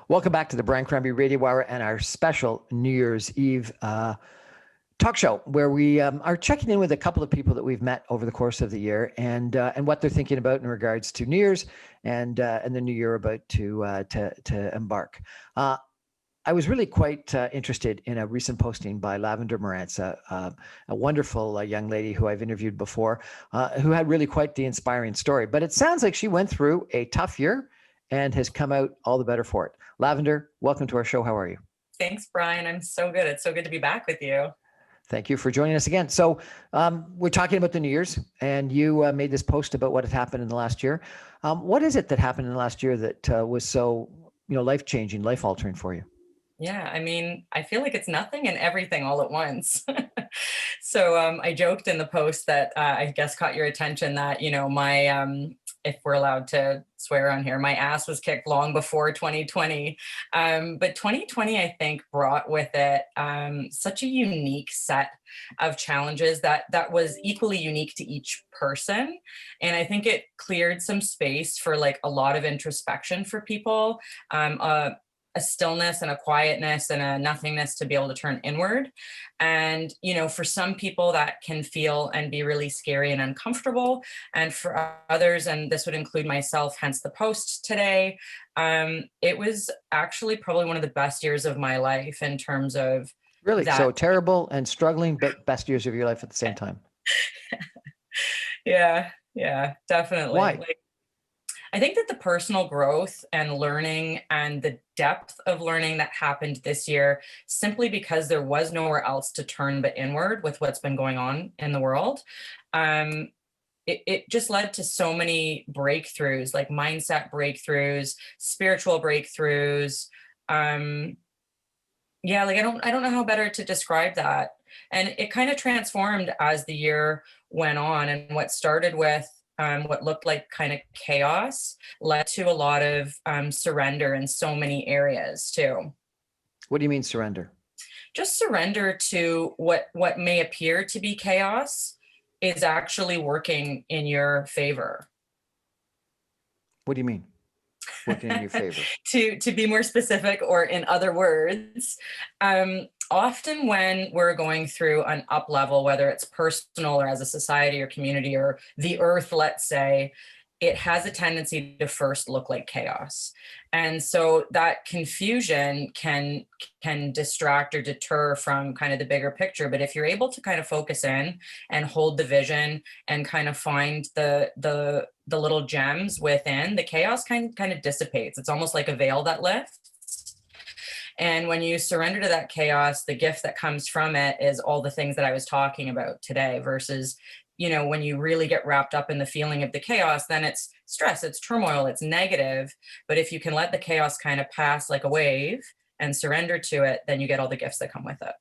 Welcome back to the Brian Crombie Radio Hour and our special New Year's Eve talk show, where we are checking in with a couple of people that we've met over the course of the year and what they're thinking about in regards to New Year's and the new year about to embark. I was really quite interested in a recent posting by Lavender Morantz, a wonderful young lady who I've interviewed before, who had really quite the inspiring story. But it sounds like she went through a tough year and has come out all the better for it. Lavender, welcome to our show. How are you? Thanks, Brian. I'm so good. It's so good to be back with you. Thank you for joining us again. So we're talking about the New Year's, and you made this post about what had happened in the last year. What is it that happened in the last year that was so, life-changing, life-altering for you? Yeah, I mean, I feel like it's nothing and everything all at once. So I joked in the post that I guess caught your attention that, my, if we're allowed to swear on here, my ass was kicked long before 2020. But 2020, I think, brought with it such a unique set of challenges that was equally unique to each person. And I think it cleared some space for like a lot of introspection for people. A stillness and a quietness and a nothingness to be able to turn inward. And, for some people that can feel and be really scary and uncomfortable. And for others, and this would include myself, hence the post today, it was actually probably one of the best years of my life in terms of Really? that. So terrible and struggling, but best years of your life at the same time. Yeah, definitely. Why? I think that the personal growth and learning and the depth of learning that happened this year, simply because there was nowhere else to turn but inward with what's been going on in the world, it just led to so many breakthroughs, like mindset breakthroughs, spiritual breakthroughs. Yeah, like I don't know how better to describe that. And it kind of transformed as the year went on, and what started with what looked like kind of chaos led to a lot of surrender in so many areas too. What do you mean surrender? Just surrender to what may appear to be chaos is actually working in your favor. What do you mean? Working in your favor? To be more specific, or in other words, often when we're going through an up level, whether it's personal or as a society or community or the earth, let's say, it has a tendency to first look like chaos. And so that confusion can distract or deter from kind of the bigger picture. But if you're able to kind of focus in and hold the vision and kind of find the little gems within, the chaos kind of dissipates. It's almost like a veil that lifts. And when you surrender to that chaos, the gift that comes from it is all the things that I was talking about today, versus, when you really get wrapped up in the feeling of the chaos, then it's stress, it's turmoil, it's negative. But if you can let the chaos kind of pass like a wave and surrender to it, then you get all the gifts that come with it.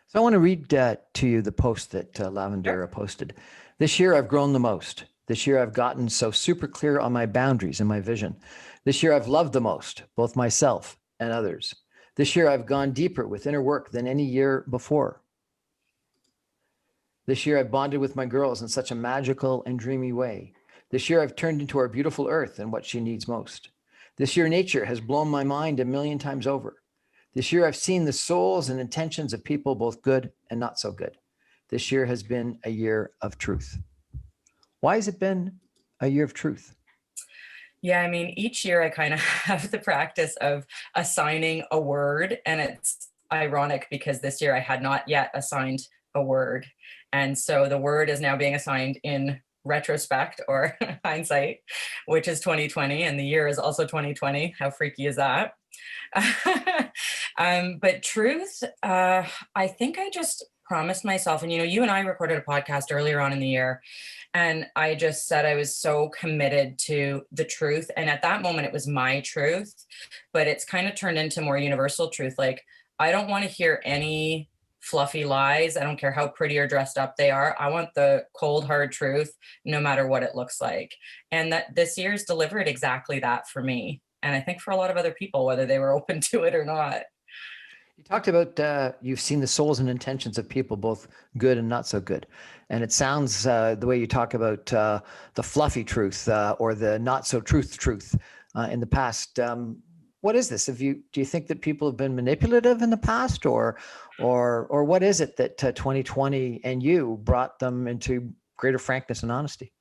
So I want to read to you the post that Lavender posted. This year I've grown the most. This year I've gotten so super clear on my boundaries and my vision. This year I've loved the most, both myself and others. This year I've gone deeper with inner work than any year before. This year I've bonded with my girls in such a magical and dreamy way. This year I've turned into our beautiful earth and what she needs most. This year nature has blown my mind 1,000,000 times over. This year I've seen the souls and intentions of people, both good and not so good. This year has been a year of truth. Why has it been a year of truth? Yeah, I mean, each year I kind of have the practice of assigning a word, and it's ironic because this year I had not yet assigned a word. And so the word is now being assigned in retrospect or hindsight, which is 2020, and the year is also 2020. How freaky is that? But truth, I think I just promised myself, and you and I recorded a podcast earlier on in the year, and I just said I was so committed to the truth. And at that moment, it was my truth, but it's kind of turned into more universal truth. Like, I don't want to hear any fluffy lies. I don't care how pretty or dressed up they are. I want the cold, hard truth, no matter what it looks like. And that this year's delivered exactly that for me. And I think for a lot of other people, whether they were open to it or not. You talked about you've seen the souls and intentions of people, both good and not so good. And it sounds the way you talk about the fluffy truth or the not so truth in the past. what is this? Do you think that people have been manipulative in the past, or what is it that 2020 and you brought them into greater frankness and honesty?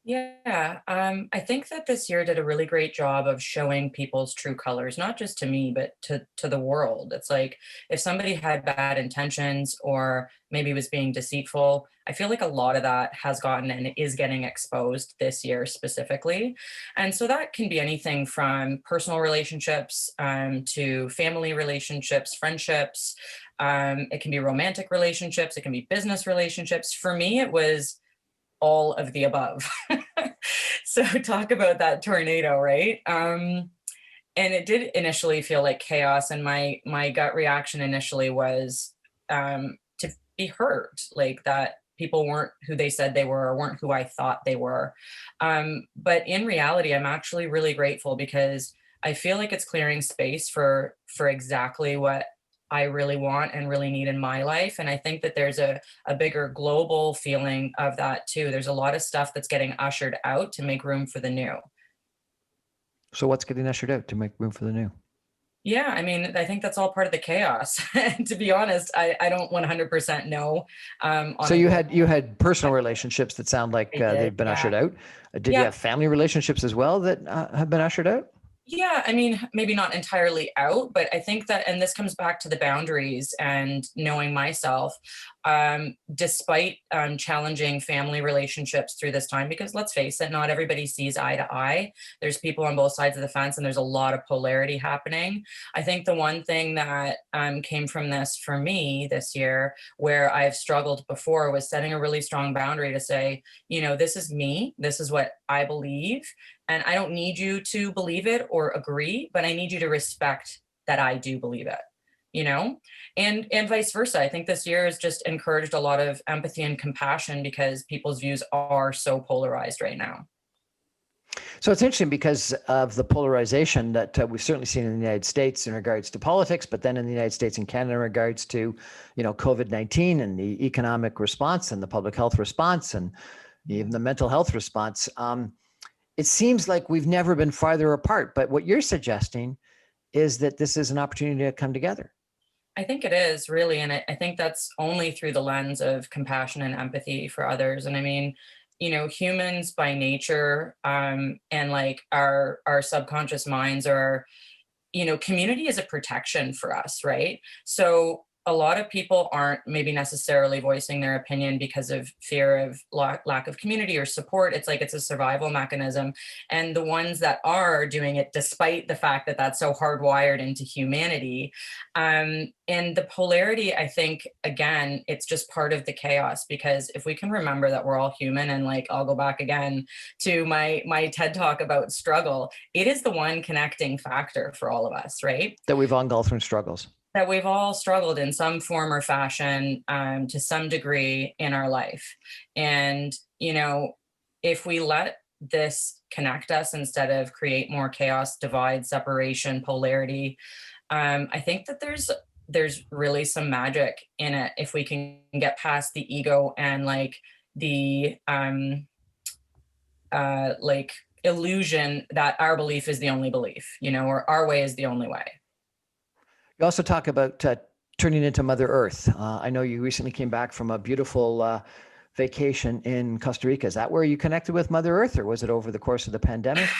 Yeah, I think that this year did a really great job of showing people's true colors, not just to me, but to the world. It's like if somebody had bad intentions or maybe was being deceitful, I feel like a lot of that has gotten and is getting exposed this year specifically. And so that can be anything from personal relationships to family relationships, friendships. It can be romantic relationships, it can be business relationships. For me, it was all of the above. So talk about that tornado, right? And it did initially feel like chaos, and my gut reaction initially was to be hurt, like that people weren't who they said they were or weren't who I thought they were. But in reality, I'm actually really grateful because I feel like it's clearing space for exactly what I really want and really need in my life. And I think that there's a bigger global feeling of that too. There's a lot of stuff that's getting ushered out to make room for the new. So what's getting ushered out to make room for the new? Yeah, I mean, I think that's all part of the chaos. And to be honest, I don't 100% know. On So a you had personal relationships that sound like I did, they've been yeah. ushered out. Did you Yeah, have family relationships as well that have been ushered out? yeah, I mean, maybe not entirely out, but I think that, and this comes back to the boundaries and knowing myself, despite challenging family relationships through this time, because let's face it, not everybody sees eye to eye. There's people on both sides of the fence, and there's a lot of polarity happening. I think the one thing that came from this for me this year, where I've struggled before, was setting a really strong boundary to say, this is me, this is what I believe. And I don't need you to believe it or agree, but I need you to respect that I do believe it, you know? And vice versa. I think this year has just encouraged a lot of empathy and compassion because people's views are so polarized right now. So it's interesting because of the polarization that we've certainly seen in the United States in regards to politics, but then in the United States and Canada in regards to, COVID-19 and the economic response and the public health response and even the mental health response. It seems like we've never been farther apart. But what you're suggesting is that this is an opportunity to come together. I think it is really, and I think that's only through the lens of compassion and empathy for others. And I mean, humans by nature, and like our subconscious minds are, community is a protection for us, right? So a lot of people aren't maybe necessarily voicing their opinion because of fear of lack of community or support. It's like it's a survival mechanism. And the ones that are doing it, despite the fact that that's so hardwired into humanity, and the polarity, I think, again, it's just part of the chaos. Because if we can remember that we're all human, and like I'll go back again to my TED talk about struggle, it is the one connecting factor for all of us, right? That we've all gone through struggles. That we've all struggled in some form or fashion, to some degree in our life. And, if we let this connect us instead of create more chaos, divide, separation, polarity, I think that there's really some magic in it if we can get past the ego and like the like illusion that our belief is the only belief, or our way is the only way. You also talk about turning into Mother Earth. I know you recently came back from a beautiful vacation in Costa Rica. Is that where you connected with Mother Earth, or was it over the course of the pandemic?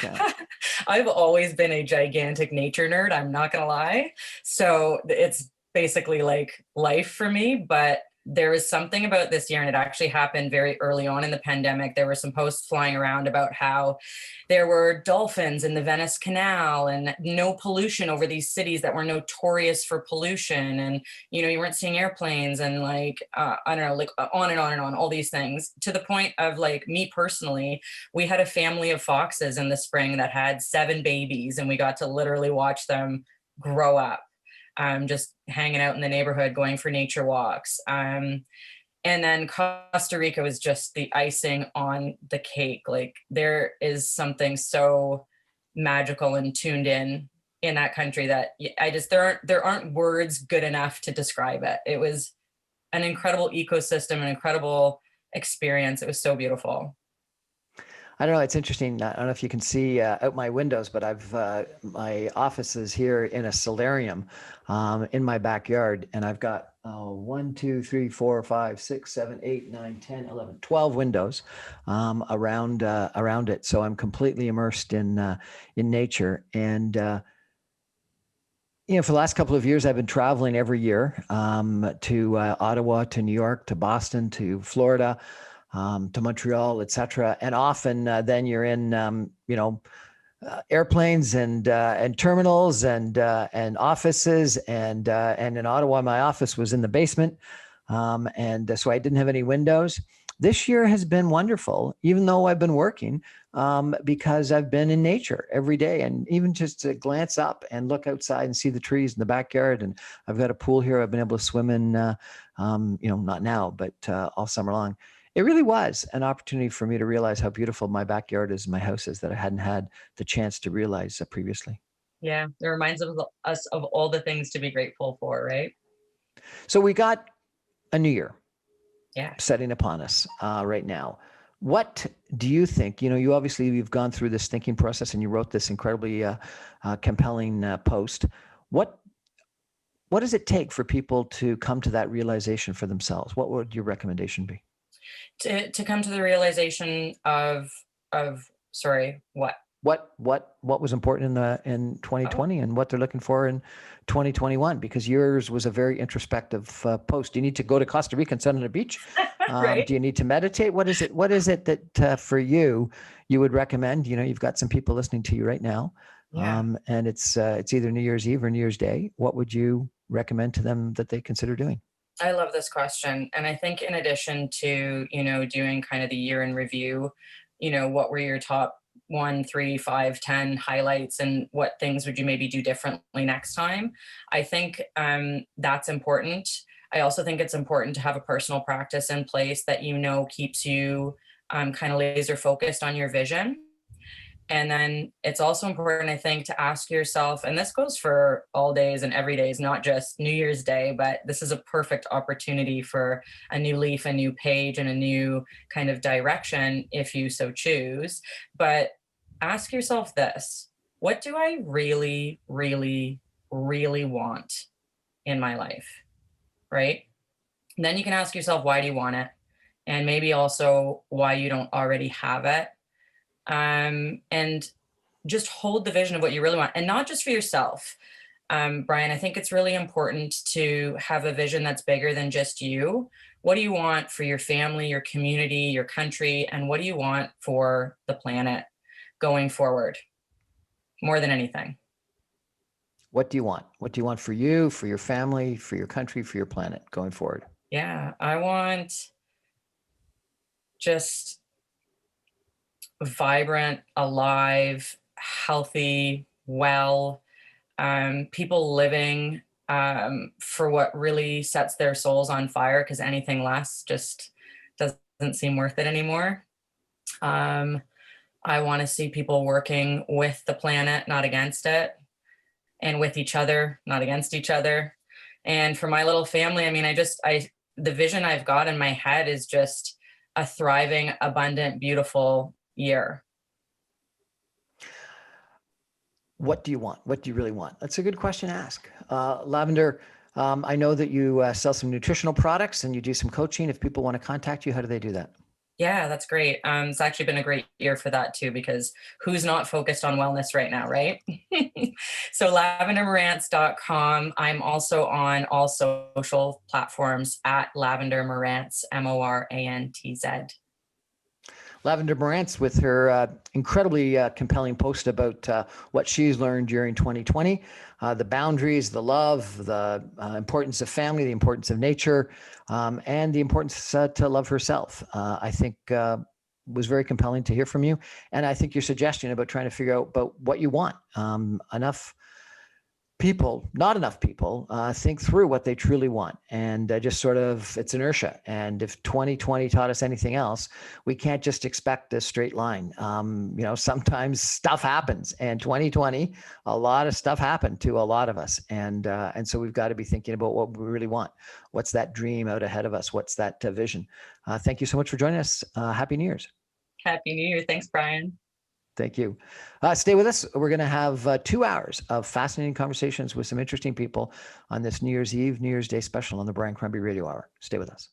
I've always been a gigantic nature nerd, I'm not gonna lie. So it's basically like life for me, but there was something about this year, and it actually happened very early on in the pandemic. There were some posts flying around about how there were dolphins in the Venice Canal and no pollution over these cities that were notorious for pollution. And, you weren't seeing airplanes and like, I don't know, like on and on and on, all these things, to the point of like me personally, we had a family of foxes in the spring that had 7 babies, and we got to literally watch them grow up. Just hanging out in the neighborhood, going for nature walks. And then Costa Rica was just the icing on the cake. Like there is something so magical and tuned in that country that there aren't words good enough to describe it. It was an incredible ecosystem, an incredible experience. It was so beautiful. I don't know. It's interesting. I don't know if you can see out my windows, but my office is here in a solarium in my backyard, and I've got 1, 2, 3, 4, 5, 6, 7, 8, 9, 10, 11, 12 windows around it. So I'm completely immersed in nature. And for the last couple of years, I've been traveling every year to Ottawa, to New York, to Boston, to Florida, to Montreal, etc. And often then you're in, airplanes and terminals and offices. And in Ottawa, my office was in the basement. And so I didn't have any windows. This year has been wonderful, even though I've been working, because I've been in nature every day. And even just to glance up and look outside and see the trees in the backyard. And I've got a pool here I've been able to swim in, not now, but all summer long. It really was an opportunity for me to realize how beautiful my backyard is and my house is that I hadn't had the chance to realize previously. Yeah, it reminds us of all the things to be grateful for, right? So we got a new year Yeah. setting upon us right now. What do you think? You've gone through this thinking process and you wrote this incredibly compelling post. What does it take for people to come to that realization for themselves? What would your recommendation be? To come to the realization of sorry, what? What was important in 2020 and what they're looking for in 2021, because yours was a very introspective post. Do you need to go to Costa Rica and sit on a beach? Right. Do you need to meditate? What is it that for you would recommend? You've got some people listening to you right now, Yeah. and it's either New Year's Eve or New Year's Day. What would you recommend to them that they consider doing? I love this question. And I think in addition to, doing kind of the year in review, what were your top 1, 3, 5, 10 highlights and what things would you maybe do differently next time? I think that's important. I also think it's important to have a personal practice in place that keeps you kind of laser focused on your vision. And then it's also important, I think, to ask yourself, and this goes for all days and every day, is not just New Year's Day, but this is a perfect opportunity for a new leaf, a new page, and a new kind of direction if you so choose. But ask yourself this: what do I really, really, really want in my life? Right? And then you can ask yourself, why do you want it? And maybe also why you don't already have it. And just hold the vision of what you really want, and not just for yourself. Brian, I think it's really important to have a vision that's bigger than just you. What do you want for your family, your community, your country, and what do you want for the planet going forward? More than anything. What do you want? What do you want for you, for your family, for your country, for your planet going forward? Yeah, I want just vibrant, alive, healthy, well, people living for what really sets their souls on fire, because anything less just doesn't seem worth it anymore. I want to see people working with the planet, not against it, and with each other, not against each other. And for my little family, I mean, the vision I've got in my head is just a thriving, abundant, beautiful year. What do you want? What do you really want? That's a good question to ask. Lavender, I know that you sell some nutritional products and you do some coaching. If people want to contact you, how do they do that? Yeah, that's great. It's actually been a great year for that too, because who's not focused on wellness right now, right? So lavendermorantz.com. I'm also on all social platforms at Lavender Morantz, Morantz. Lavender Morantz with her incredibly compelling post about what she's learned during 2020, the boundaries, the love, the importance of family, the importance of nature, and the importance to love herself. I think was very compelling to hear from you. And I think your suggestion about trying to figure out about what you want. Not enough people think through what they truly want, and just sort of it's inertia. And if 2020 taught us anything else, we can't just expect a straight line. Sometimes stuff happens, and 2020, a lot of stuff happened to a lot of us, and so we've got to be thinking about what we really want. What's that dream out ahead of us? What's that vision? Thank you so much for joining us. Happy New Year's. Happy New Year. Thanks, Brian. Thank you. Stay with us. We're going to have 2 hours of fascinating conversations with some interesting people on this New Year's Eve, New Year's Day special on the Brian Crombie Radio Hour. Stay with us.